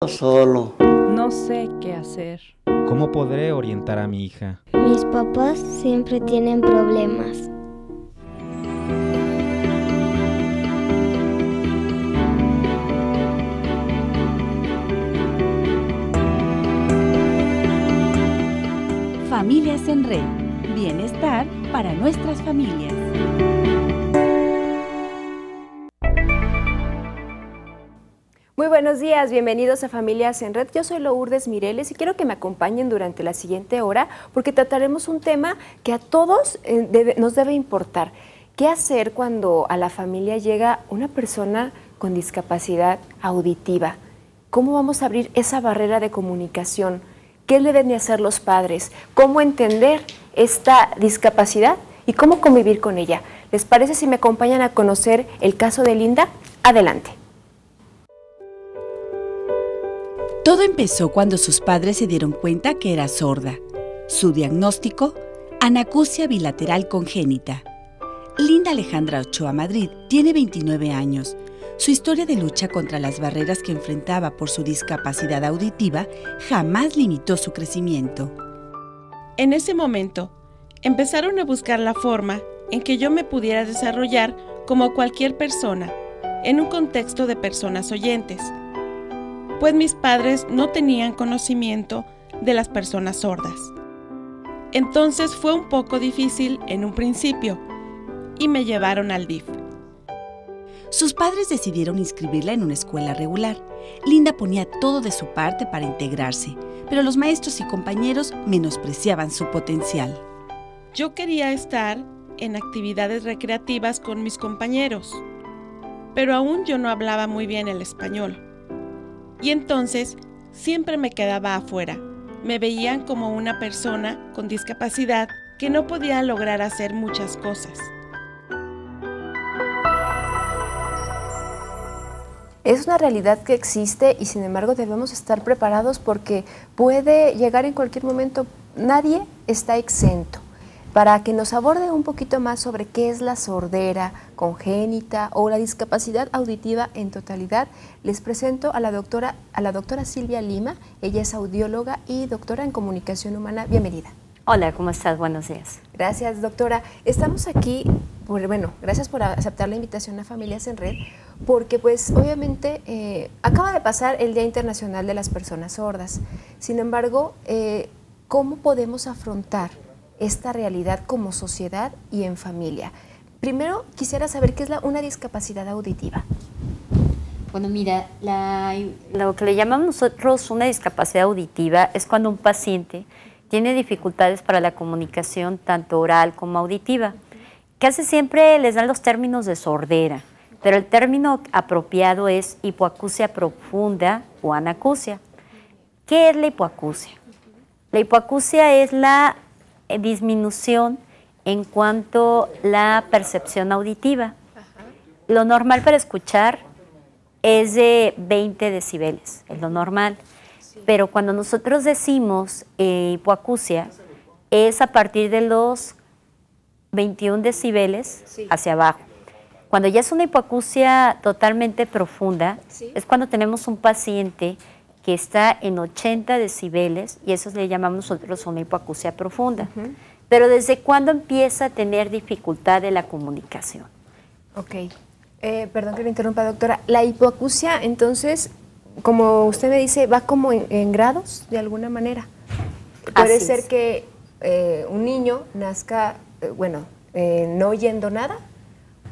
Solo. No sé qué hacer. ¿Cómo podré orientar a mi hija? Mis papás siempre tienen problemas. Familias en Red. Bienestar para nuestras familias. Muy buenos días, bienvenidos a Familias en Red. Yo soy Lourdes Mireles y quiero que me acompañen durante la siguiente hora porque trataremos un tema que a todos nos debe importar. ¿Qué hacer cuando a la familia llega una persona con discapacidad auditiva? ¿Cómo vamos a abrir esa barrera de comunicación? ¿Qué deben de hacer los padres? ¿Cómo entender esta discapacidad y cómo convivir con ella? ¿Les parece si me acompañan a conocer el caso de Linda? Adelante. Todo empezó cuando sus padres se dieron cuenta que era sorda. Su diagnóstico, anacusia bilateral congénita. Linda Alejandra Ochoa Madrid tiene 29 años. Su historia de lucha contra las barreras que enfrentaba por su discapacidad auditiva jamás limitó su crecimiento. En ese momento, empezaron a buscar la forma en que yo me pudiera desarrollar como cualquier persona, en un contexto de personas oyentes, pues mis padres no tenían conocimiento de las personas sordas. Entonces fue un poco difícil en un principio y me llevaron al DIF. Sus padres decidieron inscribirla en una escuela regular. Linda ponía todo de su parte para integrarse, pero los maestros y compañeros menospreciaban su potencial. Yo quería estar en actividades recreativas con mis compañeros, pero aún yo no hablaba muy bien el español. Y entonces siempre me quedaba afuera. Me veían como una persona con discapacidad que no podía lograr hacer muchas cosas. Es una realidad que existe y sin embargo debemos estar preparados porque puede llegar en cualquier momento. Nadie está exento. Para que nos aborde un poquito más sobre qué es la sordera congénita o la discapacidad auditiva en totalidad, les presento a la doctora Silvia Lima. Ella es audióloga y doctora en comunicación humana. Bienvenida. Hola, ¿cómo estás? Buenos días. Gracias, doctora. Estamos aquí, gracias por aceptar la invitación a Familias en Red, porque pues obviamente acaba de pasar el Día Internacional de las Personas Sordas. Sin embargo, ¿cómo podemos afrontar esta realidad como sociedad y en familia? Primero, quisiera saber qué es una discapacidad auditiva. Bueno, mira, lo que le llamamos nosotros una discapacidad auditiva es cuando un paciente tiene dificultades para la comunicación tanto oral como auditiva. Casi siempre les dan los términos de sordera, pero el término apropiado es hipoacusia profunda o anacusia. ¿Qué es la hipoacusia? La hipoacusia es la disminución en cuanto a la percepción auditiva. Lo normal para escuchar es de 20 decibeles, es lo normal. Pero cuando nosotros decimos hipoacusia, es a partir de los 21 decibeles hacia abajo. Cuando ya es una hipoacusia totalmente profunda, es cuando tenemos un paciente que está en 80 decibeles y eso le llamamos nosotros una hipoacusia profunda. Pero ¿desde cuándo empieza a tener dificultad de la comunicación? Ok. Perdón que le interrumpa, doctora. La hipoacusia, entonces, como usted me dice, va como en grados, de alguna manera. Puede ser que un niño nazca, no oyendo nada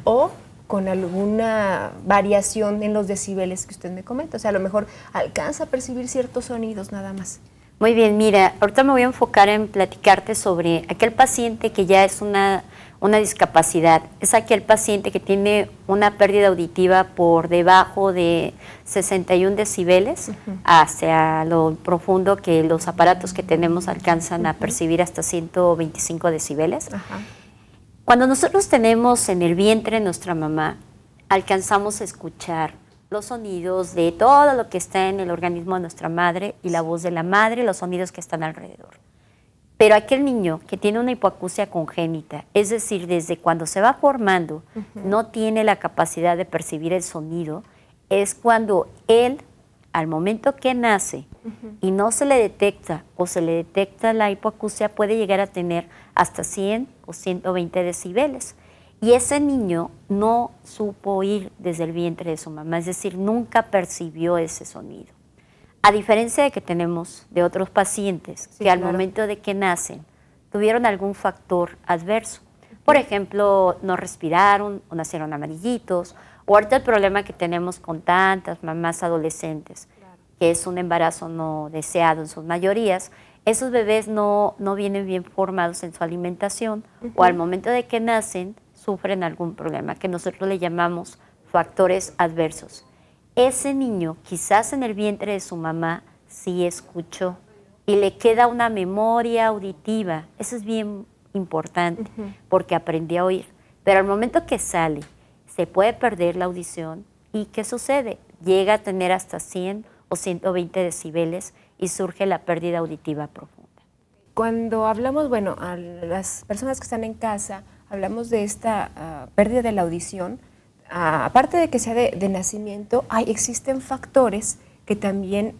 o con alguna variación en los decibeles que usted me comenta. O sea, a lo mejor alcanza a percibir ciertos sonidos nada más. Muy bien, mira, ahorita me voy a enfocar en platicarte sobre aquel paciente que ya es una discapacidad. Es aquel paciente que tiene una pérdida auditiva por debajo de 61 decibeles hacia lo profundo que los aparatos que tenemos alcanzan a percibir hasta 125 decibeles. Cuando nosotros tenemos en el vientre de nuestra mamá, alcanzamos a escuchar los sonidos de todo lo que está en el organismo de nuestra madre y la voz de la madre y los sonidos que están alrededor. Pero aquel niño que tiene una hipoacusia congénita, es decir, desde cuando se va formando, no tiene la capacidad de percibir el sonido, es cuando él al momento que nace y no se le detecta o se le detecta la hipoacusia, puede llegar a tener hasta 100 o 120 decibeles. Y ese niño no supo oír desde el vientre de su mamá, es decir, nunca percibió ese sonido. A diferencia de que tenemos de otros pacientes que al momento de que nacen tuvieron algún factor adverso. Por ejemplo, no respiraron o nacieron amarillitos, o ahorita el problema que tenemos con tantas mamás adolescentes, que es un embarazo no deseado en sus mayorías, esos bebés no vienen bien formados en su alimentación o al momento de que nacen sufren algún problema que nosotros le llamamos factores adversos. Ese niño quizás en el vientre de su mamá sí escuchó y le queda una memoria auditiva. Eso es bien importante porque aprendió a oír. Pero al momento que sale, se puede perder la audición y ¿qué sucede? Llega a tener hasta 100 o 120 decibeles y surge la pérdida auditiva profunda. Cuando hablamos, bueno, a las personas que están en casa, hablamos de esta pérdida de la audición, aparte de que sea de nacimiento, existen factores que también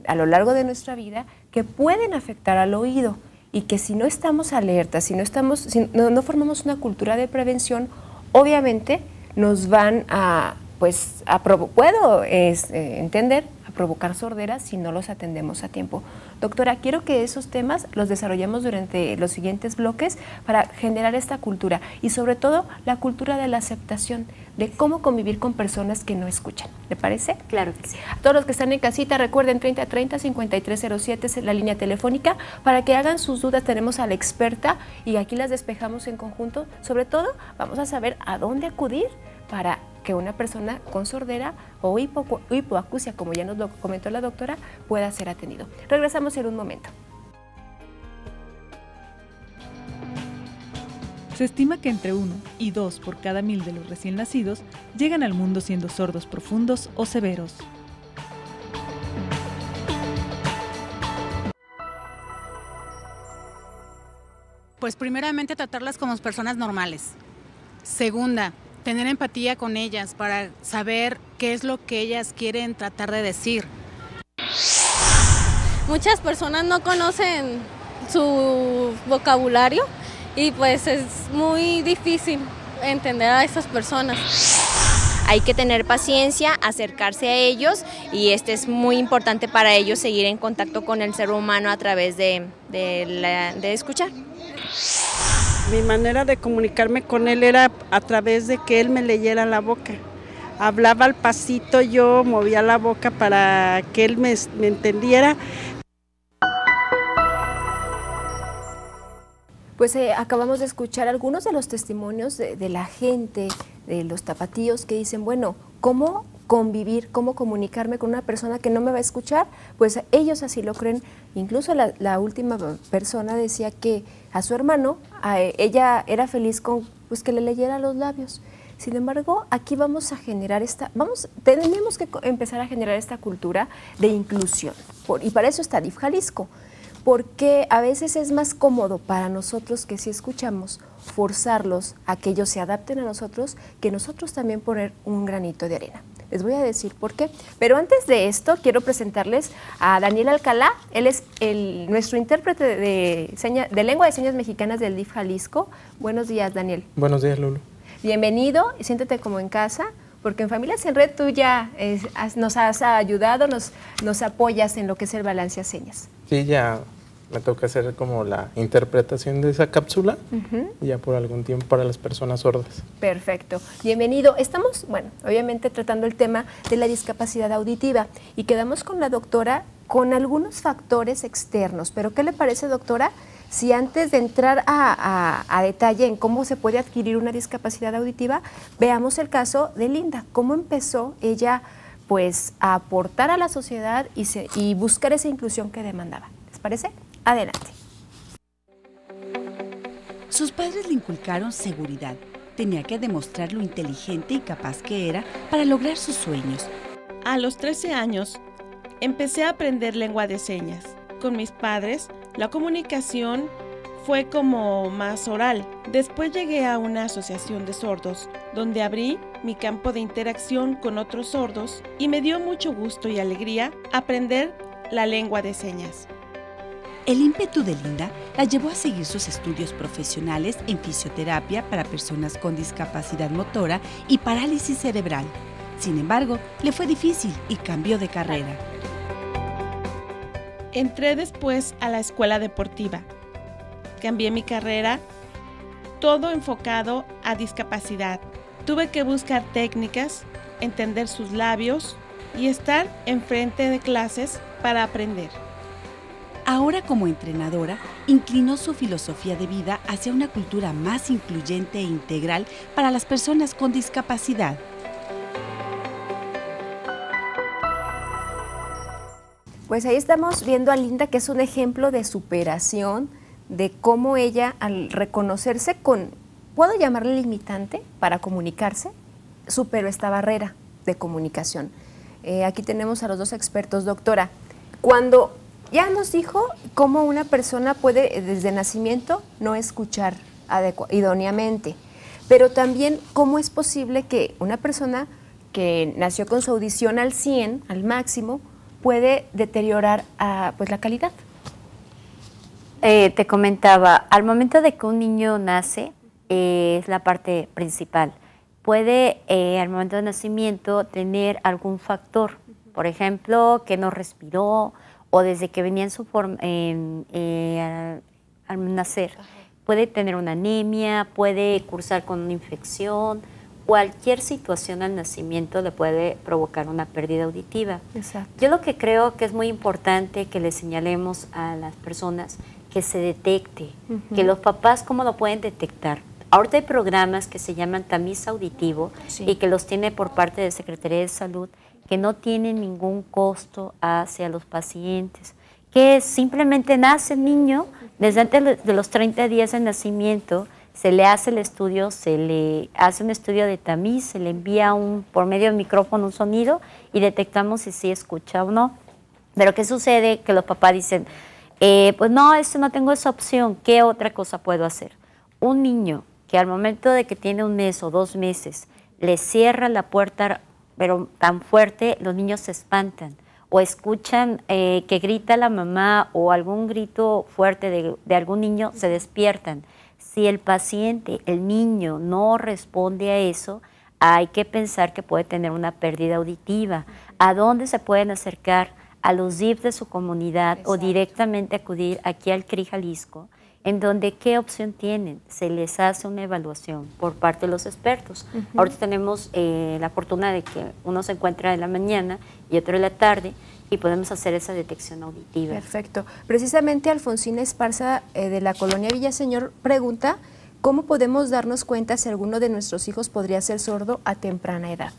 a lo largo de nuestra vida que pueden afectar al oído y que si no estamos alertas, si no formamos una cultura de prevención, obviamente nos van a entender, a provocar sordera si no los atendemos a tiempo. Doctora, quiero que esos temas los desarrollemos durante los siguientes bloques para generar esta cultura y sobre todo la cultura de la aceptación, de cómo convivir con personas que no escuchan. ¿Le parece? Claro que sí. A todos los que están en casita, recuerden 3030-5307 es la línea telefónica para que hagan sus dudas. Tenemos a la experta y aquí las despejamos en conjunto. Sobre todo, vamos a saber a dónde acudir para que una persona con sordera o hipoacusia, como ya nos lo comentó la doctora, pueda ser atendido. Regresamos en un momento. Se estima que entre 1 y 2 por cada 1000 de los recién nacidos llegan al mundo siendo sordos profundos o severos. Pues primeramente tratarlas como personas normales. Segunda, tener empatía con ellas para saber qué es lo que ellas quieren tratar de decir. Muchas personas no conocen su vocabulario y pues es muy difícil entender a esas personas. Hay que tener paciencia, acercarse a ellos y es muy importante para ellos seguir en contacto con el ser humano a través de escuchar. Mi manera de comunicarme con él era a través de que él me leyera la boca. Hablaba al pasito, yo movía la boca para que él me entendiera. Pues acabamos de escuchar algunos de los testimonios de la gente, de los tapatíos que dicen, bueno, ¿cómo convivir, cómo comunicarme con una persona que no me va a escuchar? Pues ellos así lo creen. Incluso la última persona decía que a su hermano, ella era feliz con que le leyera los labios. Sin embargo, aquí vamos a generar tenemos que empezar a generar esta cultura de inclusión. Y para eso está DIF Jalisco. Porque a veces es más cómodo para nosotros que si escuchamos, forzarlos a que ellos se adapten a nosotros, que nosotros también poner un granito de arena. Les voy a decir por qué. Pero antes de esto, quiero presentarles a Daniel Alcalá. Él es nuestro intérprete de lengua de señas mexicanas del DIF Jalisco. Buenos días, Daniel. Buenos días, Lulu. Bienvenido y siéntete como en casa, porque en Familias en Red tú ya nos has ayudado, nos apoyas en lo que es el balance a señas. Sí, ya me toca hacer como la interpretación de esa cápsula, ya por algún tiempo para las personas sordas. Perfecto. Bienvenido. Estamos, obviamente tratando el tema de la discapacidad auditiva y quedamos con la doctora con algunos factores externos. Pero ¿qué le parece, doctora, si antes de entrar a detalle en cómo se puede adquirir una discapacidad auditiva, veamos el caso de Linda? ¿Cómo empezó ella a aportar a la sociedad y buscar esa inclusión que demandaba? ¿Les parece? Adelante. Sus padres le inculcaron seguridad. Tenía que demostrar lo inteligente y capaz que era para lograr sus sueños. A los 13 años, empecé a aprender lengua de señas. Con mis padres, la comunicación fue como más oral. Después llegué a una asociación de sordos, donde abrí mi campo de interacción con otros sordos y me dio mucho gusto y alegría aprender la lengua de señas. El ímpetu de Linda la llevó a seguir sus estudios profesionales en fisioterapia para personas con discapacidad motora y parálisis cerebral. Sin embargo, le fue difícil y cambió de carrera. Entré después a la escuela deportiva. Cambié mi carrera, todo enfocado a discapacidad. Tuve que buscar técnicas, entender sus labios y estar enfrente de clases para aprender. Ahora, como entrenadora, inclinó su filosofía de vida hacia una cultura más incluyente e integral para las personas con discapacidad. Pues ahí estamos viendo a Linda, que es un ejemplo de superación, de cómo ella, al reconocerse con, ¿puedo llamarle limitante para comunicarse? Superó esta barrera de comunicación. Aquí tenemos a los dos expertos. Doctora, cuando ya nos dijo cómo una persona puede desde nacimiento no escuchar idóneamente, pero también cómo es posible que una persona que nació con su audición al 100, al máximo, puede deteriorar pues la calidad. Te comentaba, al momento de que un niño nace, es la parte principal. Puede, al momento de nacimiento, tener algún factor, por ejemplo, que no respiró, o desde que venía en su forma, al nacer. Puede tener una anemia, puede cursar con una infección. Cualquier situación al nacimiento le puede provocar una pérdida auditiva. Exacto. Yo lo que creo que es muy importante que le señalemos a las personas que se detecte, que los papás cómo lo pueden detectar. Ahorita hay programas que se llaman tamiz auditivo y que los tiene por parte de Secretaría de Salud, que no tienen ningún costo hacia los pacientes, que simplemente nace el niño, desde antes de los 30 días de nacimiento, se le hace el estudio, se le hace un estudio de tamiz, se le envía por medio del micrófono un sonido y detectamos si sí escucha o no. Pero ¿qué sucede? Que los papás dicen, pues no, no tengo esa opción, ¿qué otra cosa puedo hacer? Un niño que al momento de que tiene 1 mes o 2 meses, le cierra la puerta, pero tan fuerte, los niños se espantan o escuchan que grita la mamá o algún grito fuerte de algún niño, se despiertan. Si el paciente, el niño, no responde a eso, hay que pensar que puede tener una pérdida auditiva. ¿A dónde se pueden acercar? A los DIF de su comunidad. Exacto. O directamente acudir aquí al CRI Jalisco, en donde ¿qué opción tienen? Se les hace una evaluación por parte de los expertos. Ahorita tenemos la fortuna de que uno se encuentra en la mañana y otro en la tarde, y podemos hacer esa detección auditiva. Perfecto. Precisamente Alfonsina Esparza de la colonia Villaseñor pregunta, ¿cómo podemos darnos cuenta si alguno de nuestros hijos podría ser sordo a temprana edad?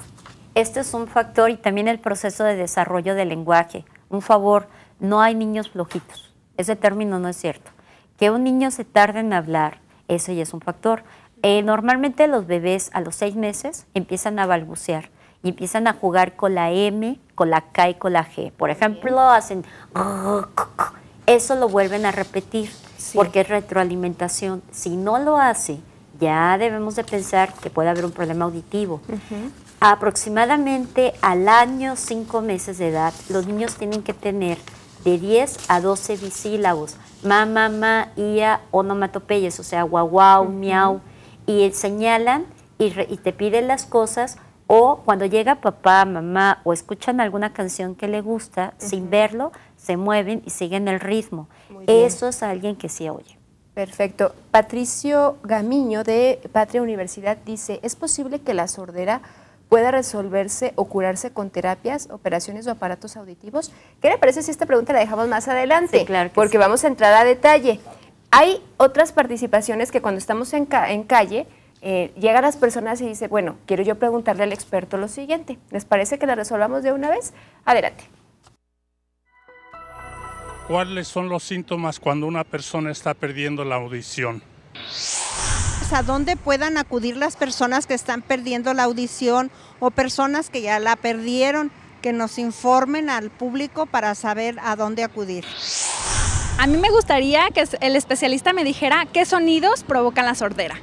Este es un factor, y también el proceso de desarrollo del lenguaje. Un favor, no hay niños flojitos. Ese término no es cierto. Que un niño se tarde en hablar, eso ya es un factor. Normalmente los bebés a los 6 meses empiezan a balbucear y empiezan a jugar con la M, con la K y con la G. Por ejemplo, hacen... Eso lo vuelven a repetir porque es retroalimentación. Si no lo hace, ya debemos de pensar que puede haber un problema auditivo. Aproximadamente al año 5 meses de edad, los niños tienen que tener de 10 a 12 bisílabos. Ma, ma, ma, ia, onomatopeyas, o sea, guau, guau, miau. Y señalan y te piden las cosas. O cuando llega papá, mamá o escuchan alguna canción que le gusta, sin verlo, se mueven y siguen el ritmo. Eso es alguien que sí oye. Perfecto. Patricio Gamiño de Patria Universidad dice, ¿es posible que la sordera pueda resolverse o curarse con terapias, operaciones o aparatos auditivos? ¿Qué le parece si esta pregunta la dejamos más adelante? Sí, claro que porque vamos a entrar a detalle. Hay otras participaciones que cuando estamos en calle, llegan las personas y dicen, bueno, quiero yo preguntarle al experto lo siguiente. ¿Les parece que la resolvamos de una vez? Adelante. ¿Cuáles son los síntomas cuando una persona está perdiendo la audición? ¿A dónde puedan acudir las personas que están perdiendo la audición o personas que ya la perdieron, que nos informen al público para saber a dónde acudir? A mí me gustaría que el especialista me dijera qué sonidos provocan la sordera.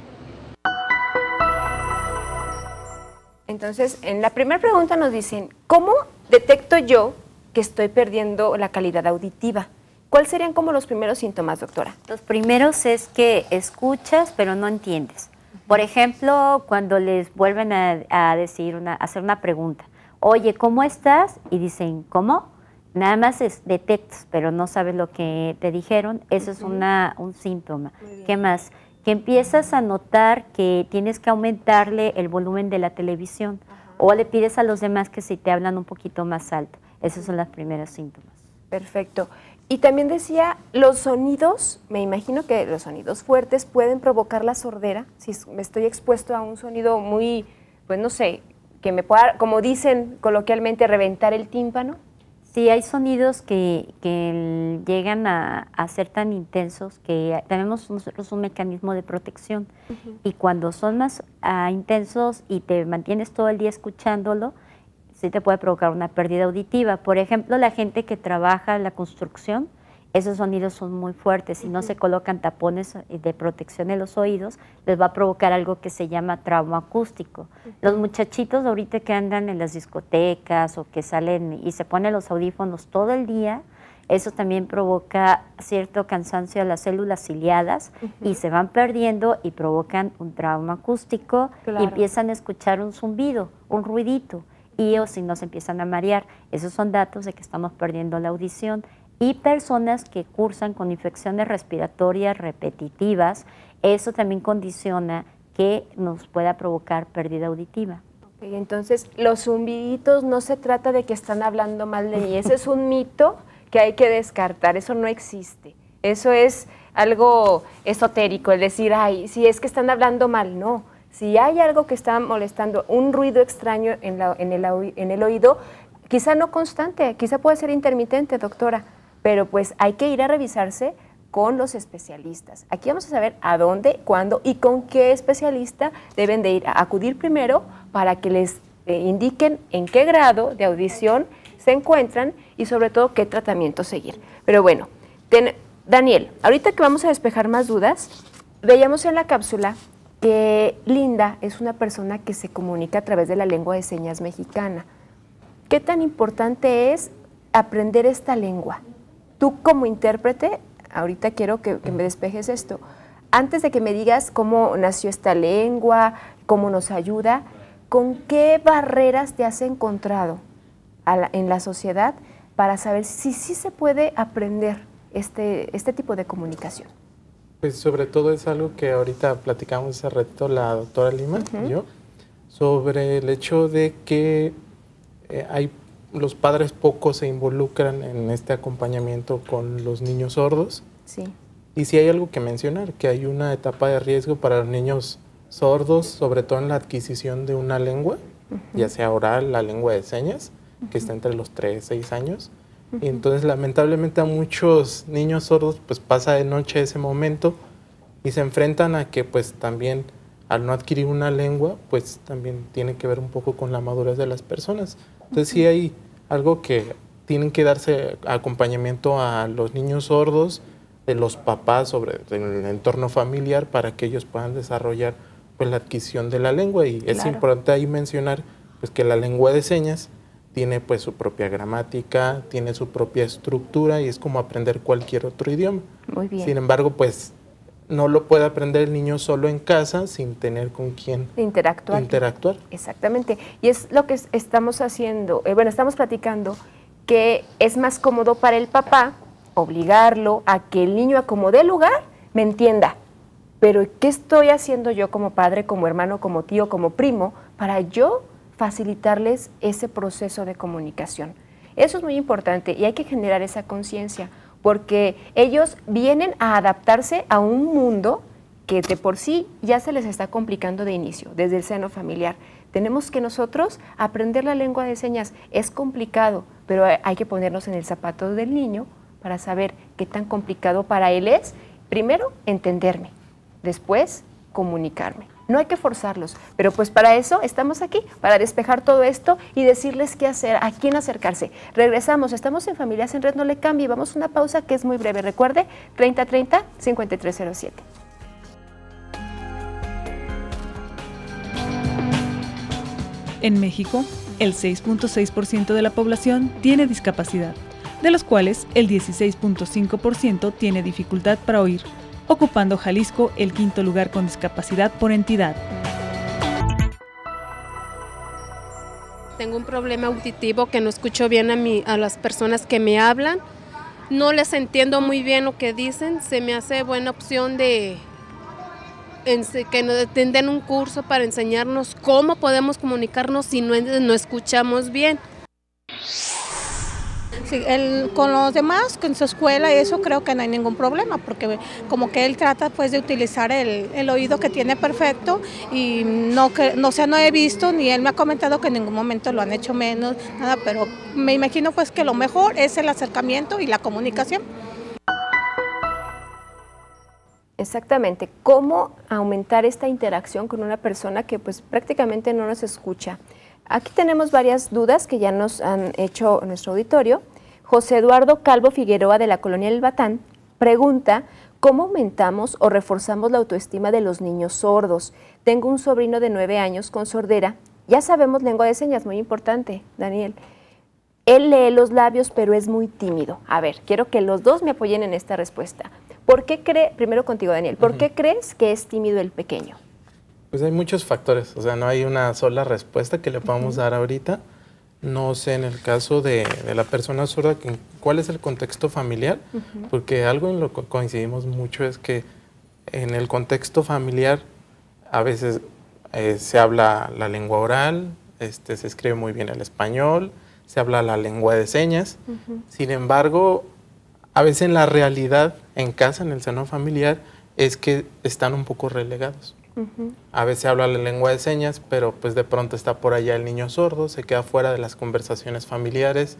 Entonces, en la primera pregunta nos dicen, ¿cómo detecto yo que estoy perdiendo la calidad auditiva? ¿Cuáles serían como los primeros síntomas, doctora? Los primeros es que escuchas pero no entiendes. Por ejemplo, cuando les vuelven a decir hacer una pregunta, oye, ¿cómo estás? Y dicen, ¿cómo? Nada más detectas, pero no sabes lo que te dijeron. Eso es un síntoma. ¿Qué más? Que empiezas a notar que tienes que aumentarle el volumen de la televisión o le pides a los demás que si te hablan un poquito más alto. Esos son los primeros síntomas. Perfecto. Y también decía, los sonidos, me imagino que los sonidos fuertes pueden provocar la sordera. Si me estoy expuesto a un sonido muy, pues no sé, que me pueda, como dicen coloquialmente, reventar el tímpano. Sí, hay sonidos que llegan a ser tan intensos que tenemos nosotros un mecanismo de protección y cuando son más intensos y te mantienes todo el día escuchándolo, sí te puede provocar una pérdida auditiva. Por ejemplo, la gente que trabaja en la construcción, esos sonidos son muy fuertes. Si no se colocan tapones de protección en los oídos, les va a provocar algo que se llama trauma acústico. Los muchachitos ahorita que andan en las discotecas o que salen y se ponen los audífonos todo el día, eso también provoca cierto cansancio a las células ciliadas y se van perdiendo y provocan un trauma acústico y empiezan a escuchar un zumbido, un ruidito, y o si no se empiezan a marear. Esos son datos de que estamos perdiendo la audición. Y personas que cursan con infecciones respiratorias repetitivas, eso también condiciona que nos pueda provocar pérdida auditiva. Okay, entonces, los zumbiditos no se trata de que están hablando mal de mí, ese es un mito que hay que descartar, eso no existe. Eso es algo esotérico, el decir, ay, si es que están hablando mal, no. Si hay algo que está molestando, un ruido extraño en el oído, quizá no constante, quizá puede ser intermitente, doctora, pero pues hay que ir a revisarse con los especialistas. Aquí vamos a saber a dónde, cuándo y con qué especialista deben de ir a acudir primero para que les indiquen en qué grado de audición se encuentran y sobre todo qué tratamiento seguir. Pero bueno, Daniel, ahorita que vamos a despejar más dudas, veíamos en la cápsula que Linda es una persona que se comunica a través de la lengua de señas mexicana. ¿Qué tan importante es aprender esta lengua? Tú como intérprete, ahorita quiero que me despejes esto. Antes de que me digas cómo nació esta lengua, cómo nos ayuda, ¿con qué barreras te has encontrado en la sociedad para saber si sí se puede aprender este tipo de comunicación? Pues sobre todo es algo que ahorita platicamos hace ratito la doctora Lima y yo, sobre el hecho de que los padres poco se involucran en este acompañamiento con los niños sordos. Sí. Y sí hay algo que mencionar, que hay una etapa de riesgo para los niños sordos, sobre todo en la adquisición de una lengua, ya sea oral, la lengua de señas, que está entre los 3 y 6 años. Y entonces lamentablemente a muchos niños sordos pues pasa de noche ese momento y se enfrentan a que pues también al no adquirir una lengua pues también tiene que ver un poco con la madurez de las personas. Entonces sí hay algo que tienen que darse acompañamiento a los niños sordos, de los papás sobre el entorno familiar para que ellos puedan desarrollar pues la adquisición de la lengua y es importante ahí mencionar pues que la lengua de señas tiene pues su propia gramática, tiene su propia estructura y es como aprender cualquier otro idioma. Muy bien. Sin embargo, pues no lo puede aprender el niño solo en casa sin tener con quién interactuar. Exactamente. Y es lo que estamos haciendo, estamos platicando que es más cómodo para el papá obligarlo a que el niño acomode lugar, me entienda. Pero ¿qué estoy haciendo yo como padre, como hermano, como tío, como primo para yo facilitarles ese proceso de comunicación? Eso es muy importante y hay que generar esa conciencia porque ellos vienen a adaptarse a un mundo que de por sí ya se les está complicando de inicio, desde el seno familiar. Tenemos que nosotros aprender la lengua de señas. Es complicado, pero hay que ponernos en el zapato del niño para saber qué tan complicado para él es, primero, entenderme, después, comunicarme. No hay que forzarlos, pero pues para eso estamos aquí, para despejar todo esto y decirles qué hacer, a quién acercarse. Regresamos, estamos en Familias en Red, no le cambie, vamos a una pausa que es muy breve. Recuerde, 3030-5307. En México, el 6.6% de la población tiene discapacidad, de los cuales el 16.5% tiene dificultad para oír, ocupando Jalisco el quinto lugar con discapacidad por entidad. Tengo un problema auditivo que no escucho bien a las personas que me hablan. No les entiendo muy bien lo que dicen. Se me hace buena opción de que nos den un curso para enseñarnos cómo podemos comunicarnos si no escuchamos bien. Sí, con los demás, con su escuela y eso creo que no hay ningún problema, porque como que él trata pues de utilizar el oído que tiene perfecto y no he visto ni él me ha comentado que en ningún momento lo han hecho menos, nada, pero me imagino pues que lo mejor es el acercamiento y la comunicación. Exactamente, cómo aumentar esta interacción con una persona que pues prácticamente no nos escucha. Aquí tenemos varias dudas que ya nos han hecho nuestro auditorio. José Eduardo Calvo Figueroa de la Colonia El Batán pregunta, ¿cómo aumentamos o reforzamos la autoestima de los niños sordos? Tengo un sobrino de 9 años con sordera, ya sabemos lengua de señas, muy importante, Daniel. Él lee los labios, pero es muy tímido. A ver, quiero que los dos me apoyen en esta respuesta. ¿Por qué primero contigo, Daniel, ¿por qué crees que es tímido el pequeño? Pues hay muchos factores, o sea, no hay una sola respuesta que le podamos dar ahorita. No sé, en el caso de la persona sorda, ¿cuál es el contexto familiar? Porque algo en lo que coincidimos mucho es que en el contexto familiar a veces se habla la lengua oral, se escribe muy bien el español, se habla la lengua de señas. Sin embargo, a veces en la realidad, en casa, en el seno familiar, es que están un poco relegados. A veces habla la lengua de señas, pero pues de pronto está por allá el niño sordo, se queda fuera de las conversaciones familiares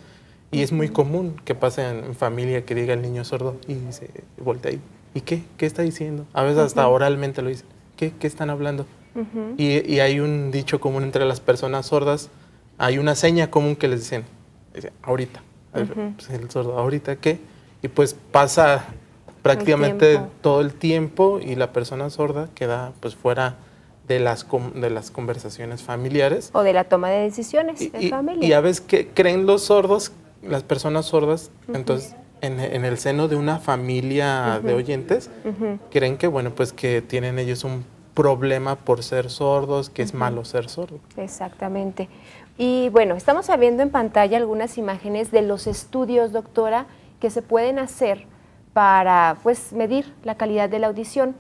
y es muy común que pase en familia que diga el niño sordo y se voltea y ¿qué? ¿Qué está diciendo? A veces hasta oralmente lo dicen. ¿Qué están hablando? Y hay un dicho común entre las personas sordas, hay una seña común que les dicen, ahorita, pues el sordo, ¿ahorita qué? Y pues pasa prácticamente todo el tiempo y la persona sorda queda pues fuera de las conversaciones familiares. O de la toma de decisiones en familia. Y a veces que creen los sordos, las personas sordas, entonces en el seno de una familia de oyentes, creen que bueno, pues que tienen ellos un problema por ser sordos, que es malo ser sordo. Exactamente. Y bueno, estamos viendo en pantalla algunas imágenes de los estudios, doctora, que se pueden hacer para pues medir la calidad de la audición.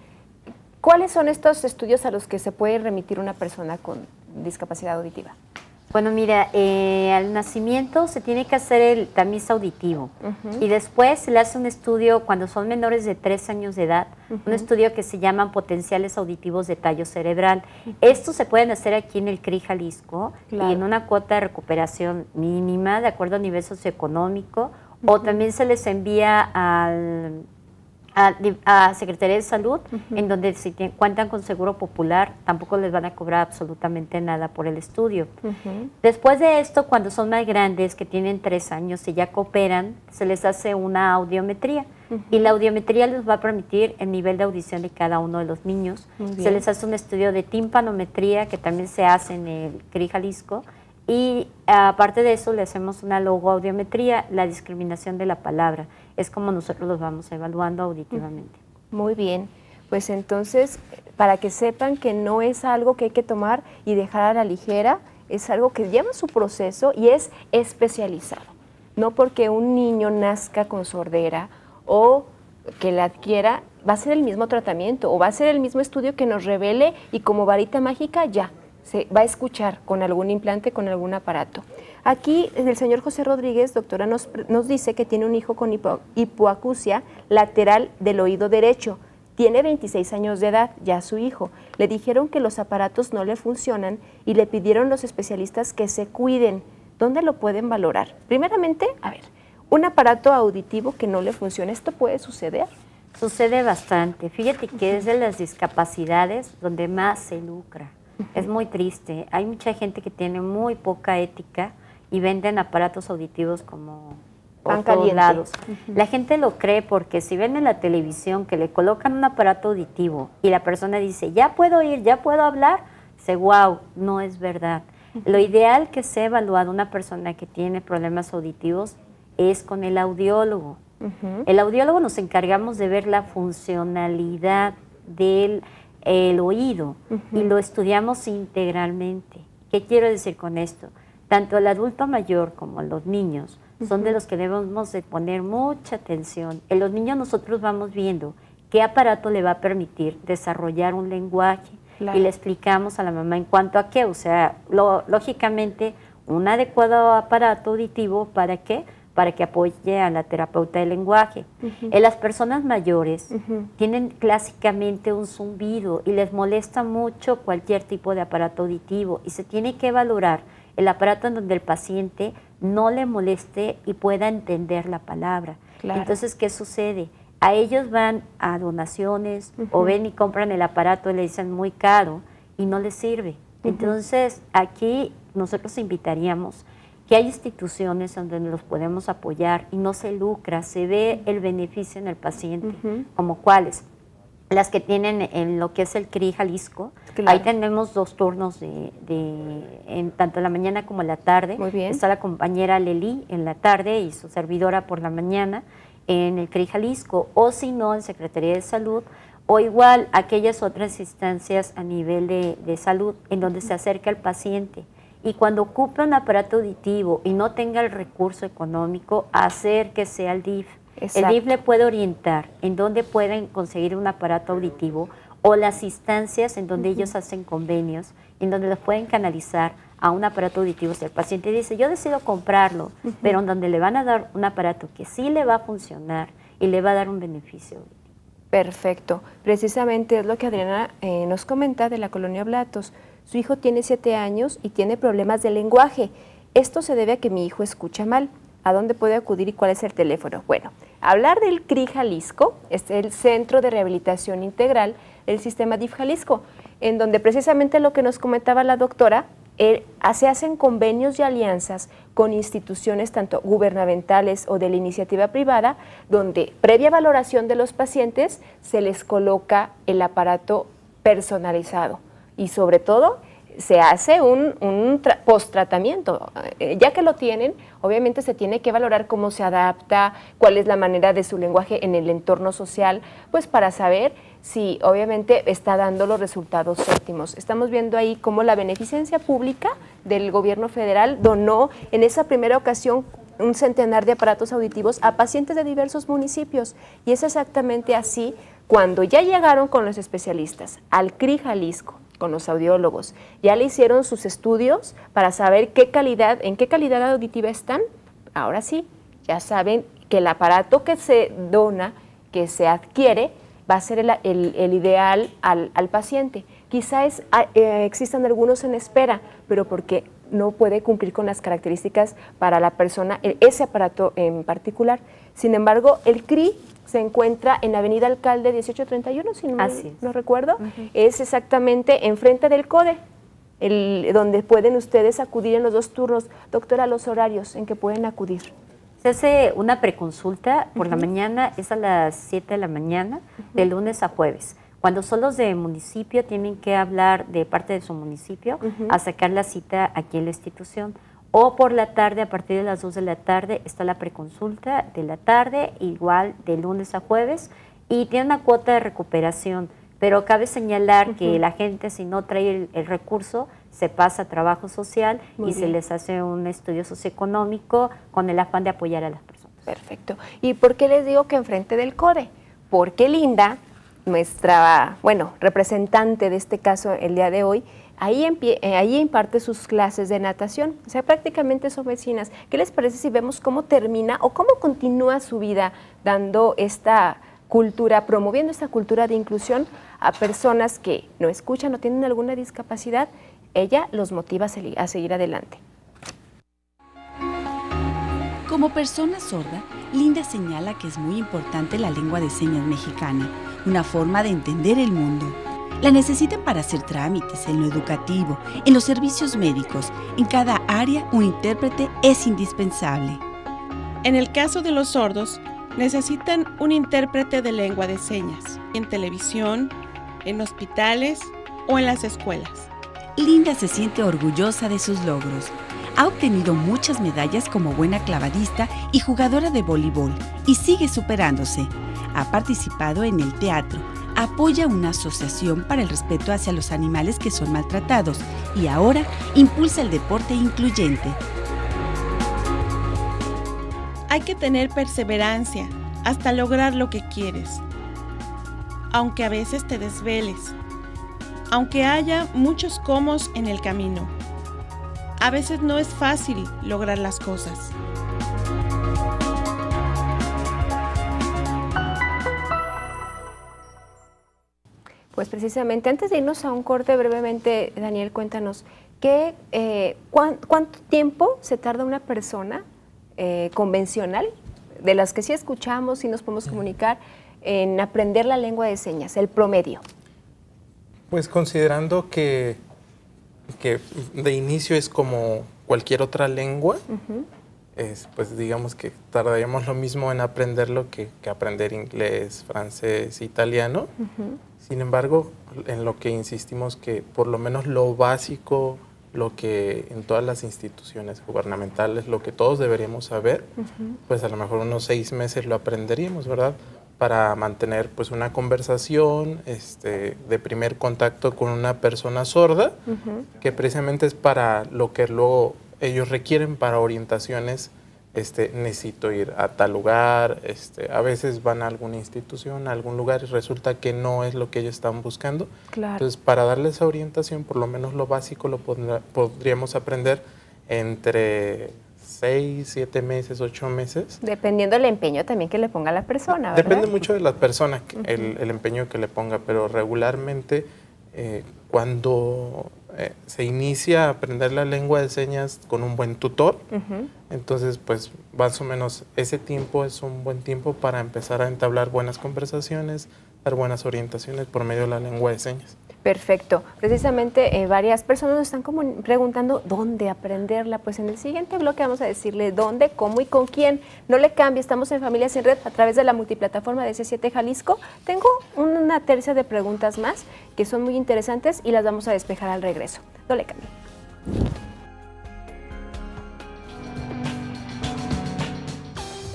¿Cuáles son estos estudios a los que se puede remitir una persona con discapacidad auditiva? Bueno, mira, al nacimiento se tiene que hacer el tamiz auditivo y después se le hace un estudio cuando son menores de 3 años de edad, un estudio que se llaman potenciales auditivos de tallo cerebral. Estos se pueden hacer aquí en el CRI Jalisco y en una cuota de recuperación mínima de acuerdo al nivel socioeconómico, o también se les envía a Secretaría de Salud, en donde si cuentan con seguro popular, tampoco les van a cobrar absolutamente nada por el estudio. Después de esto, cuando son más grandes, que tienen 3 años y ya cooperan, se les hace una audiometría. Y la audiometría les va a permitir el nivel de audición de cada uno de los niños. Se les hace un estudio de timpanometría, que también se hace en el CRI Jalisco. Y aparte de eso le hacemos una logoaudiometría, la discriminación de la palabra. Es como nosotros los vamos evaluando auditivamente. Muy bien, pues entonces para que sepan que no es algo que hay que tomar y dejar a la ligera, es algo que lleva su proceso y es especializado. No porque un niño nazca con sordera o que la adquiera, va a ser el mismo tratamiento o va a ser el mismo estudio que nos revele y como varita mágica ya se va a escuchar con algún implante, con algún aparato. Aquí el señor José Rodríguez, doctora, nos dice que tiene un hijo con hipoacusia lateral del oído derecho. Tiene 26 años de edad, ya su hijo. Le dijeron que los aparatos no le funcionan y le pidieron los especialistas que se cuiden. ¿Dónde lo pueden valorar? Primeramente, a ver, un aparato auditivo que no le funciona, ¿esto puede suceder? Sucede bastante. Fíjate que es de las discapacidades donde más se lucra. Es muy triste. Hay mucha gente que tiene muy poca ética y venden aparatos auditivos como por todos lados. La gente lo cree porque si ven en la televisión que le colocan un aparato auditivo y la persona dice, ya puedo oír, ya puedo hablar, dice, wow, no es verdad. Lo ideal que sea evaluado una persona que tiene problemas auditivos es con el audiólogo. El audiólogo nos encargamos de ver la funcionalidad del oído y lo estudiamos integralmente. ¿Qué quiero decir con esto? Tanto el adulto mayor como los niños son de los que debemos de poner mucha atención. En los niños nosotros vamos viendo qué aparato le va a permitir desarrollar un lenguaje y le explicamos a la mamá en cuanto a qué, o sea, lógicamente un adecuado aparato auditivo, ¿para qué? Para que apoye a la terapeuta del lenguaje. En las personas mayores tienen clásicamente un zumbido y les molesta mucho cualquier tipo de aparato auditivo y se tiene que valorar el aparato en donde el paciente no le moleste y pueda entender la palabra. Entonces, ¿qué sucede? A ellos van a donaciones o ven y compran el aparato y le dicen muy caro y no les sirve. Entonces, aquí nosotros invitaríamos que hay instituciones donde los podemos apoyar y no se lucra, se ve el beneficio en el paciente, como cuáles. Las que tienen en lo que es el CRI Jalisco, ahí tenemos 2 turnos en tanto en la mañana como en la tarde. Está la compañera Leli en la tarde y su servidora por la mañana en el CRI Jalisco, o si no en Secretaría de Salud, o igual aquellas otras instancias a nivel de salud en donde se acerca el paciente. Y cuando ocupe un aparato auditivo y no tenga el recurso económico, acérquese al DIF. El DIF le puede orientar en dónde pueden conseguir un aparato auditivo o las instancias en donde ellos hacen convenios, en donde los pueden canalizar a un aparato auditivo. Si el paciente dice, yo decido comprarlo, pero en donde le van a dar un aparato que sí le va a funcionar y le va a dar un beneficio. Perfecto. Precisamente es lo que Adriana nos comenta de la Colonia Blatos. Su hijo tiene 7 años y tiene problemas de lenguaje. Esto se debe a que mi hijo escucha mal. ¿A dónde puede acudir y cuál es el teléfono? Bueno, hablar del CRI Jalisco, es el Centro de Rehabilitación Integral del Sistema DIF Jalisco, en donde precisamente lo que nos comentaba la doctora, se hacen convenios y alianzas con instituciones tanto gubernamentales o de la iniciativa privada, donde previa valoración de los pacientes se les coloca el aparato personalizado y sobre todo se hace un post-tratamiento. Ya que lo tienen, obviamente se tiene que valorar cómo se adapta, cuál es la manera de su lenguaje en el entorno social, pues para saber si obviamente está dando los resultados óptimos. Estamos viendo ahí cómo la beneficencia pública del gobierno federal donó en esa primera ocasión un centenar de aparatos auditivos a pacientes de diversos municipios. Y es exactamente así cuando ya llegaron con los especialistas al CRI Jalisco, con los audiólogos, ya le hicieron sus estudios para saber en qué calidad auditiva están. Ahora sí, ya saben que el aparato que se dona, que se adquiere, va a ser el ideal al paciente. Quizás existan algunos en espera, pero porque no puede cumplir con las características para la persona, ese aparato en particular. Sin embargo, el CRI se encuentra en Avenida Alcalde 1831, si no recuerdo. Es exactamente enfrente del CODE, donde pueden ustedes acudir en los 2 turnos. Doctora, los horarios en que pueden acudir. Se hace una preconsulta por la mañana, es a las 7 de la mañana, de lunes a jueves. Cuando son los de municipio, tienen que hablar de parte de su municipio a sacar la cita aquí en la institución. O por la tarde, a partir de las 2 de la tarde, está la preconsulta de la tarde, igual de lunes a jueves, y tiene una cuota de recuperación. Pero cabe señalar que la gente, si no trae el recurso, se pasa a trabajo social y se les hace un estudio socioeconómico con el afán de apoyar a las personas. Perfecto. ¿Y por qué les digo que enfrente del CODE? Porque Linda, nuestra, representante de este caso el día de hoy, ahí imparte sus clases de natación, o sea, prácticamente son vecinas. ¿Qué les parece si vemos cómo termina o cómo continúa su vida dando esta cultura, promoviendo esta cultura de inclusión a personas que no escuchan o tienen alguna discapacidad? Ella los motiva a seguir adelante. Como persona sorda, Linda señala que es muy importante la lengua de señas mexicana, una forma de entender el mundo. La necesitan para hacer trámites, en lo educativo, en los servicios médicos. En cada área, un intérprete es indispensable. En el caso de los sordos, necesitan un intérprete de lengua de señas, en televisión, en hospitales o en las escuelas. Linda se siente orgullosa de sus logros. Ha obtenido muchas medallas como buena clavadista y jugadora de voleibol y sigue superándose. Ha participado en el teatro, apoya una asociación para el respeto hacia los animales que son maltratados y ahora impulsa el deporte incluyente. Hay que tener perseverancia hasta lograr lo que quieres, aunque a veces te desveles, aunque haya muchos comos en el camino. A veces no es fácil lograr las cosas. Pues precisamente, antes de irnos a un corte brevemente, Daniel, cuéntanos, ¿cuánto tiempo se tarda una persona convencional, de las que sí escuchamos y nos podemos comunicar, en aprender la lengua de señas, el promedio? Pues considerando que de inicio es como cualquier otra lengua, pues digamos que tardaríamos lo mismo en aprenderlo que aprender inglés, francés, italiano. Sin embargo, en lo que insistimos que por lo menos lo básico, lo que en todas las instituciones gubernamentales, lo que todos deberíamos saber, pues a lo mejor unos 6 meses lo aprenderíamos, ¿verdad? Para mantener pues una conversación de primer contacto con una persona sorda, que precisamente es para lo que luego ellos requieren para orientaciones. Necesito ir a tal lugar, a veces van a alguna institución, a algún lugar y resulta que no es lo que ellos están buscando. Claro. Entonces, para darles esa orientación, por lo menos lo básico lo podríamos aprender entre 6, 7 meses, 8 meses. Dependiendo del empeño también que le ponga la persona, ¿verdad? Depende mucho de la persona, el empeño que le ponga, pero regularmente cuando se inicia a aprender la lengua de señas con un buen tutor, entonces pues más o menos ese tiempo es un buen tiempo para empezar a entablar buenas conversaciones, dar buenas orientaciones por medio de la lengua de señas. Perfecto. Precisamente varias personas nos están preguntando dónde aprenderla. Pues en el siguiente bloque vamos a decirle dónde, cómo y con quién. No le cambie, estamos en Familias en Red a través de la multiplataforma de C7 Jalisco. Tengo una tercia de preguntas más que son muy interesantes y las vamos a despejar al regreso. No le cambie.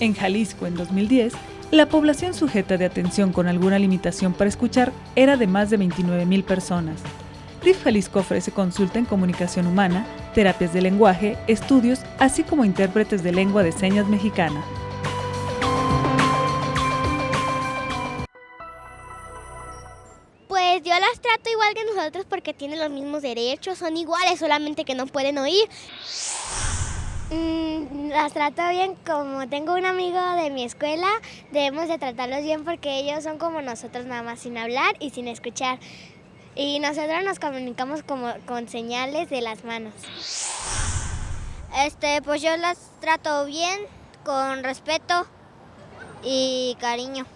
En Jalisco, en 2010, la población sujeta de atención con alguna limitación para escuchar era de más de 29,000 personas. DIF Jalisco ofrece consulta en comunicación humana, terapias de lenguaje, estudios, así como intérpretes de lengua de señas mexicana. Pues yo las trato igual que nosotros porque tienen los mismos derechos, son iguales, solamente que no pueden oír. Las trato bien, como tengo un amigo de mi escuela, debemos de tratarlos bien porque ellos son como nosotros, nada más sin hablar y sin escuchar. Y nosotros nos comunicamos como con señales de las manos. Pues yo las trato bien, con respeto y cariño.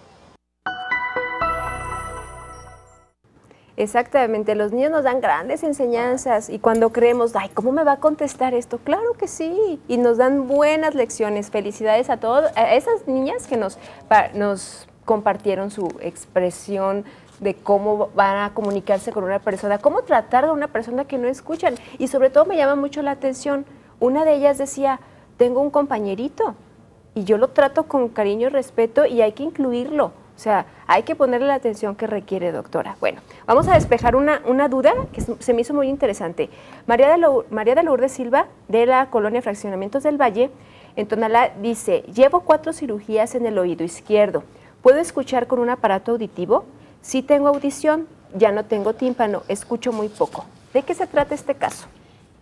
Exactamente, los niños nos dan grandes enseñanzas y cuando creemos, ay, ¿cómo me va a contestar esto? Claro que sí, y nos dan buenas lecciones. Felicidades a todas esas niñas que nos compartieron su expresión de cómo van a comunicarse con una persona, cómo tratar a una persona que no escuchan. Y sobre todo me llama mucho la atención, una de ellas decía, tengo un compañerito y yo lo trato con cariño y respeto y hay que incluirlo. O sea, hay que ponerle la atención que requiere, doctora. Bueno, vamos a despejar una duda que se me hizo muy interesante. María de Lourdes Silva, de la colonia Fraccionamientos del Valle, en Tonalá, dice, llevo 4 cirugías en el oído izquierdo. ¿Puedo escuchar con un aparato auditivo? Sí tengo audición, ya no tengo tímpano, escucho muy poco. ¿De qué se trata este caso?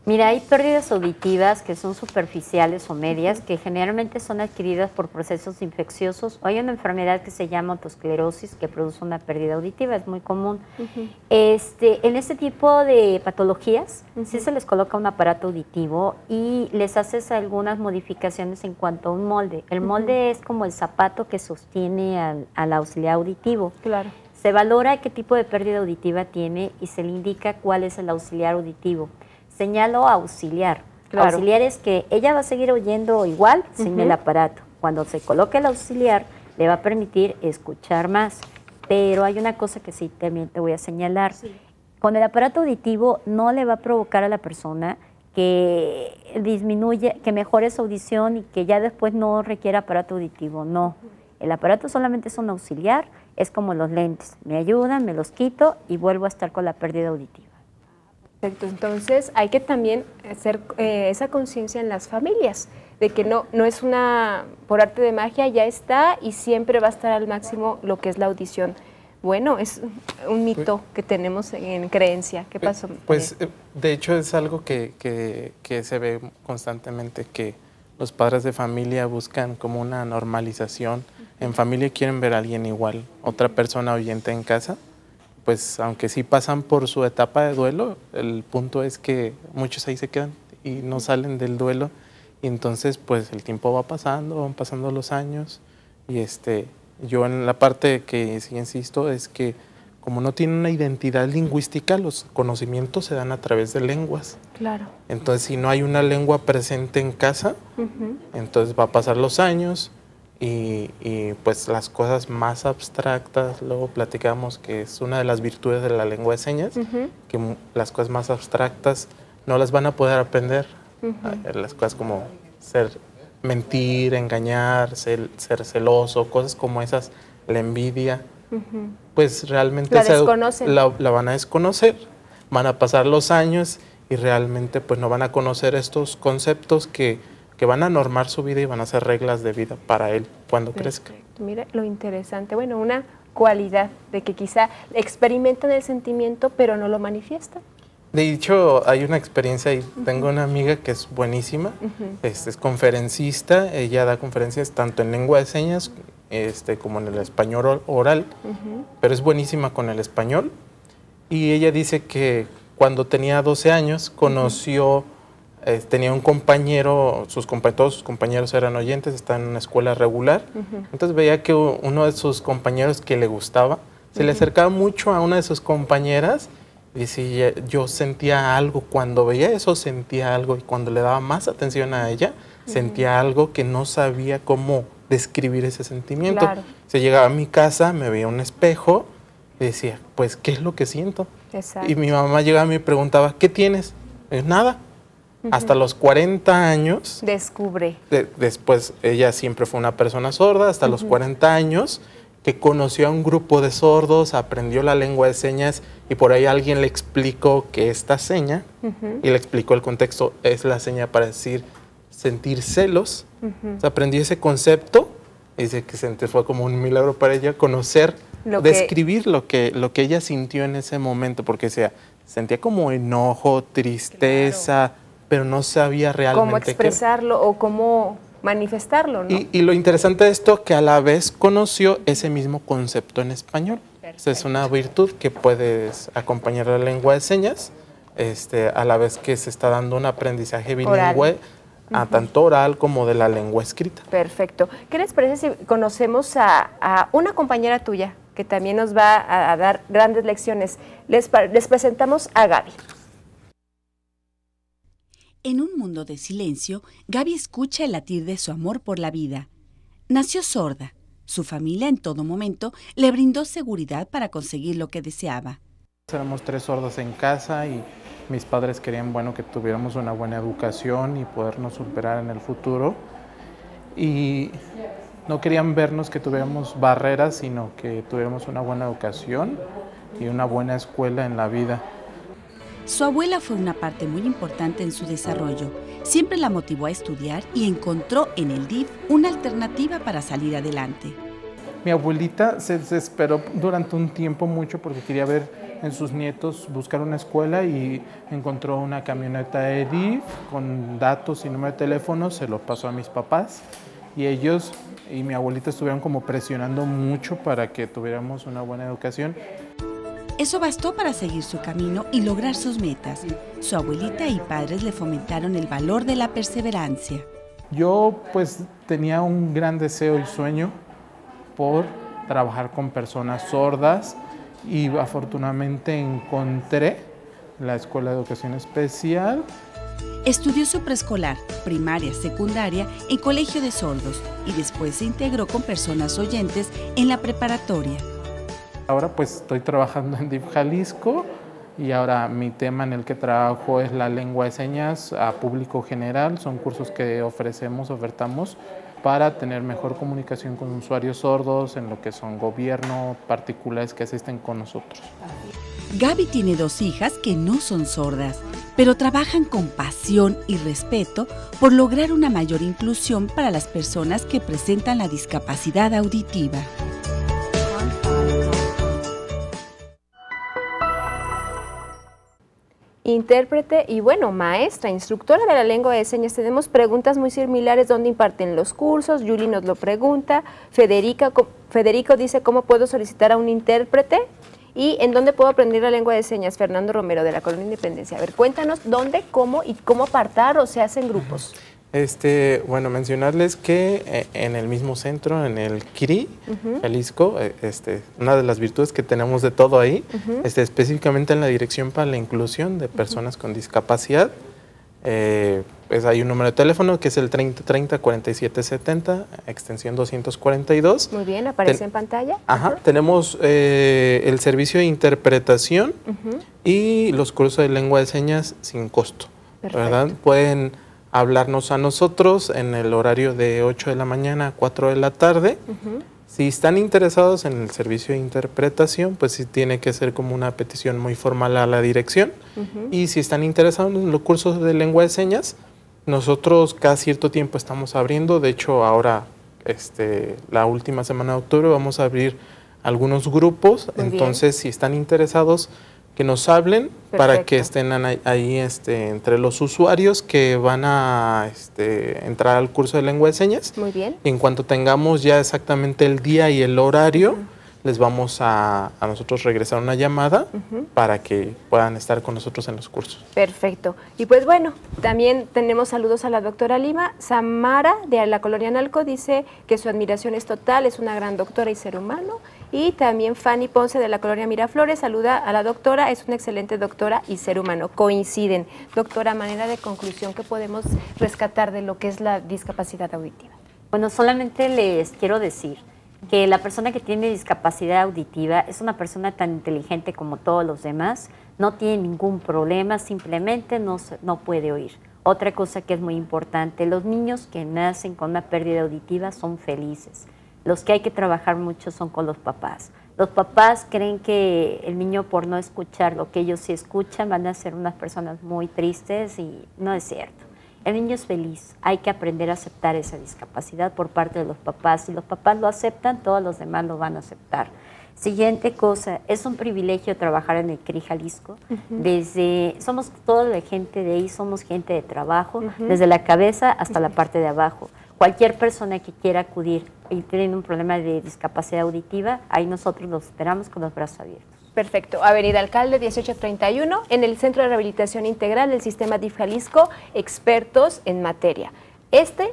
Mira, hay pérdidas auditivas que son superficiales o medias, que generalmente son adquiridas por procesos infecciosos, o hay una enfermedad que se llama otosclerosis que produce una pérdida auditiva, es muy común. En este tipo de patologías sí se les coloca un aparato auditivo y les haces algunas modificaciones en cuanto a un molde. El molde es como el zapato que sostiene al auxiliar auditivo. Claro. Se valora qué tipo de pérdida auditiva tiene y se le indica cuál es el auxiliar auditivo. Señalo auxiliar. Claro. Auxiliar es que ella va a seguir oyendo igual sin el aparato. Cuando se coloque el auxiliar, le va a permitir escuchar más. Pero hay una cosa que sí también te voy a señalar. Sí. Con el aparato auditivo no le va a provocar a la persona que disminuya, que mejore su audición y que ya después no requiera aparato auditivo. No. El aparato solamente es un auxiliar, es como los lentes. Me ayudan, me los quito y vuelvo a estar con la pérdida auditiva. Perfecto, entonces hay que también hacer esa conciencia en las familias, de que no es una, por arte de magia ya está y siempre va a estar al máximo lo que es la audición. Bueno, es un mito que tenemos en creencia. ¿Qué pasó? Pues de hecho es algo que se ve constantemente, que los padres de familia buscan como una normalización. En familia quieren ver a alguien igual, otra persona oyente en casa. Pues aunque sí pasan por su etapa de duelo, el punto es que muchos ahí se quedan y no salen del duelo, y entonces pues el tiempo va pasando, van pasando los años, y yo en la parte que sí insisto es que como no tienen una identidad lingüística, los conocimientos se dan a través de lenguas. Claro. Entonces si no hay una lengua presente en casa, entonces va a pasar los años, y pues las cosas más abstractas, luego platicamos que es una de las virtudes de la lengua de señas, que las cosas más abstractas no las van a poder aprender. Las cosas como mentir, engañar, ser celoso, cosas como esas, la envidia, pues realmente la van a desconocer, van a pasar los años y realmente pues no van a conocer estos conceptos que van a normar su vida y van a ser reglas de vida para él cuando crezca. Mira lo interesante, bueno, una cualidad de que quizá experimentan el sentimiento pero no lo manifiestan. De hecho, hay una experiencia y tengo una amiga que es buenísima, es conferencista, ella da conferencias tanto en lengua de señas como en el español oral, pero es buenísima con el español, y ella dice que cuando tenía 12 años conoció, tenía un compañero, todos sus compañeros eran oyentes, estaban en una escuela regular, entonces veía que uno de sus compañeros que le gustaba, se le acercaba mucho a una de sus compañeras, y decía, yo sentía algo, cuando veía eso sentía algo, y cuando le daba más atención a ella, sentía algo que no sabía cómo describir ese sentimiento. Claro. Se llegaba a mi casa, me veía un espejo, y decía, pues, ¿qué es lo que siento? Exacto. Y mi mamá llegaba y me preguntaba, ¿qué tienes? Nada. Hasta los 40 años. Descubre. Después, ella siempre fue una persona sorda, hasta los 40 años, que conoció a un grupo de sordos, aprendió la lengua de señas, y por ahí alguien le explicó que esta seña, y le explicó el contexto, es la seña para decir, sentir celos. O sea, aprendió ese concepto, y dice que fue como un milagro para ella conocer, describir lo que ella sintió en ese momento, porque sentía como enojo, tristeza, pero no sabía realmente cómo expresarlo o cómo manifestarlo, ¿no? Y lo interesante de esto, que a la vez conoció ese mismo concepto en español. Es una virtud que puedes acompañar la lengua de señas, a la vez que se está dando un aprendizaje bilingüe, tanto oral como de la lengua escrita. Perfecto. ¿Qué les parece si conocemos a una compañera tuya que también nos va a dar grandes lecciones? Les presentamos a Gaby. En un mundo de silencio, Gaby escucha el latir de su amor por la vida. Nació sorda. Su familia en todo momento le brindó seguridad para conseguir lo que deseaba. Éramos 3 sordos en casa y mis padres querían, que tuviéramos una buena educación y podernos superar en el futuro. Y no querían vernos que tuviéramos barreras, sino que tuviéramos una buena educación y una buena escuela en la vida. Su abuela fue una parte muy importante en su desarrollo. Siempre la motivó a estudiar y encontró en el DIF una alternativa para salir adelante. Mi abuelita se desesperó durante un tiempo mucho porque quería ver en sus nietos buscar una escuela y encontró una camioneta EDIF con datos y número de teléfono, se lo pasó a mis papás y ellos y mi abuelita estuvieron como presionando mucho para que tuviéramos una buena educación. Eso bastó para seguir su camino y lograr sus metas. Su abuelita y padres le fomentaron el valor de la perseverancia. Yo pues tenía un gran deseo y sueño por trabajar con personas sordas y afortunadamente encontré la Escuela de Educación Especial. Estudió su preescolar, primaria, secundaria en Colegio de Sordos y después se integró con personas oyentes en la preparatoria. Ahora pues estoy trabajando en DIF Jalisco y ahora mi tema en el que trabajo es la lengua de señas a público general. Son cursos que ofertamos para tener mejor comunicación con usuarios sordos en lo que son gobierno, particulares que asisten con nosotros. Gaby tiene 2 hijas que no son sordas, pero trabajan con pasión y respeto por lograr una mayor inclusión para las personas que presentan la discapacidad auditiva. Intérprete y bueno, maestra, instructora de la lengua de señas. Tenemos preguntas muy similares, ¿dónde imparten los cursos? Yuli nos lo pregunta. Federico dice, ¿cómo puedo solicitar a un intérprete? ¿Y en dónde puedo aprender la lengua de señas? Fernando Romero, de la Colonia Independencia. A ver, cuéntanos dónde, cómo y cómo apartar o se hacen grupos. Bueno, mencionarles que en el mismo centro, en el CRI, Jalisco, una de las virtudes que tenemos de todo ahí, específicamente en la Dirección para la Inclusión de Personas con Discapacidad, pues hay un número de teléfono que es el 3030-4770, extensión 242. Muy bien, aparece en pantalla. Tenemos el servicio de interpretación y los cursos de lengua de señas sin costo. ¿Verdad? Pueden hablarnos a nosotros en el horario de 8 de la mañana a 4 de la tarde. Si están interesados en el servicio de interpretación, pues sí tiene que ser como una petición muy formal a la dirección. Y si están interesados en los cursos de lengua de señas, nosotros cada cierto tiempo estamos abriendo. De hecho, ahora, la última semana de octubre, vamos a abrir algunos grupos. Muy Entonces, bien. Si están interesados, que nos hablen. Perfecto. Para que estén ahí entre los usuarios que van a entrar al curso de lengua de señas. Muy bien. Y en cuanto tengamos ya exactamente el día y el horario, les vamos a nosotros regresar una llamada para que puedan estar con nosotros en los cursos. Perfecto. Y pues bueno, también tenemos saludos a la doctora Lima. Samara, de la Colonia Analco, dice que su admiración es total, es una gran doctora y ser humano. Y también Fanny Ponce, de la Colonia Miraflores, saluda a la doctora, es una excelente doctora y ser humano. Coinciden. Doctora, manera de conclusión, ¿qué podemos rescatar de lo que es la discapacidad auditiva? Bueno, solamente les quiero decir que la persona que tiene discapacidad auditiva es una persona tan inteligente como todos los demás, no tiene ningún problema, simplemente no puede oír. Otra cosa que es muy importante, los niños que nacen con una pérdida auditiva son felices. Los que hay que trabajar mucho son con los papás. Los papás creen que el niño, por no escuchar lo que ellos sí escuchan, van a ser unas personas muy tristes y no es cierto. El niño es feliz, hay que aprender a aceptar esa discapacidad por parte de los papás. Si los papás lo aceptan, todos los demás lo van a aceptar. Siguiente cosa, es un privilegio trabajar en el CRI Jalisco. Somos toda la gente de ahí, somos gente de trabajo, desde la cabeza hasta la parte de abajo. Cualquier persona que quiera acudir y tiene un problema de discapacidad auditiva, ahí nosotros los esperamos con los brazos abiertos. Perfecto. Avenida Alcalde 1831, en el Centro de Rehabilitación Integral del Sistema DIF Jalisco, expertos en materia.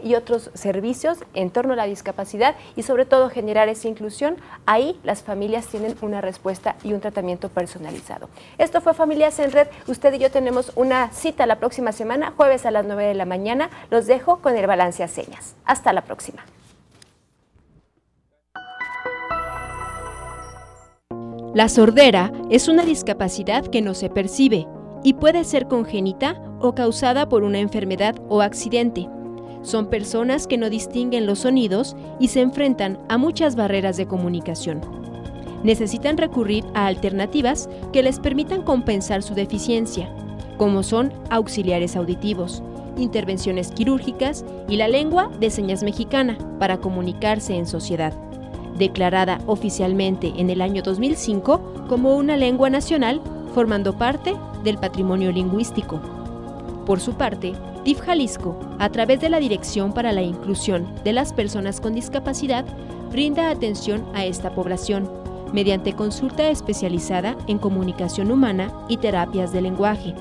Y otros servicios en torno a la discapacidad y sobre todo generar esa inclusión, ahí las familias tienen una respuesta y un tratamiento personalizado. Esto fue Familias en Red. Usted y yo tenemos una cita la próxima semana, jueves a las 9 de la mañana. Los dejo con el balance a señas. Hasta la próxima. La sordera es una discapacidad que no se percibe y puede ser congénita o causada por una enfermedad o accidente. Son personas que no distinguen los sonidos y se enfrentan a muchas barreras de comunicación. Necesitan recurrir a alternativas que les permitan compensar su deficiencia, como son auxiliares auditivos, intervenciones quirúrgicas y la lengua de señas mexicana para comunicarse en sociedad. declarada oficialmente en el año 2005 como una lengua nacional, formando parte del patrimonio lingüístico. Por su parte, DIF Jalisco, a través de la Dirección para la Inclusión de las Personas con Discapacidad, brinda atención a esta población mediante consulta especializada en comunicación humana y terapias de lenguaje,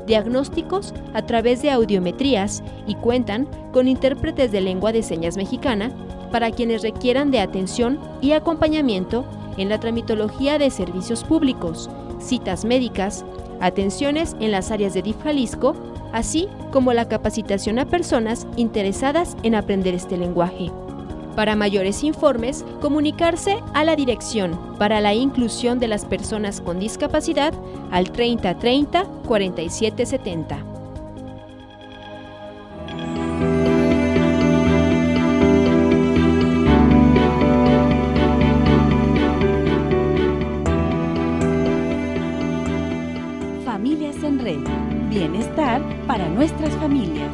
diagnósticos a través de audiometrías y cuentan con intérpretes de lengua de señas mexicana para quienes requieran de atención y acompañamiento en la tramitología de servicios públicos, citas médicas, atenciones en las áreas de DIF Jalisco, así como la capacitación a personas interesadas en aprender este lenguaje. Para mayores informes, comunicarse a la Dirección para la Inclusión de las Personas con Discapacidad al 3030 4770. Familias en Red. Bienestar para nuestras familias.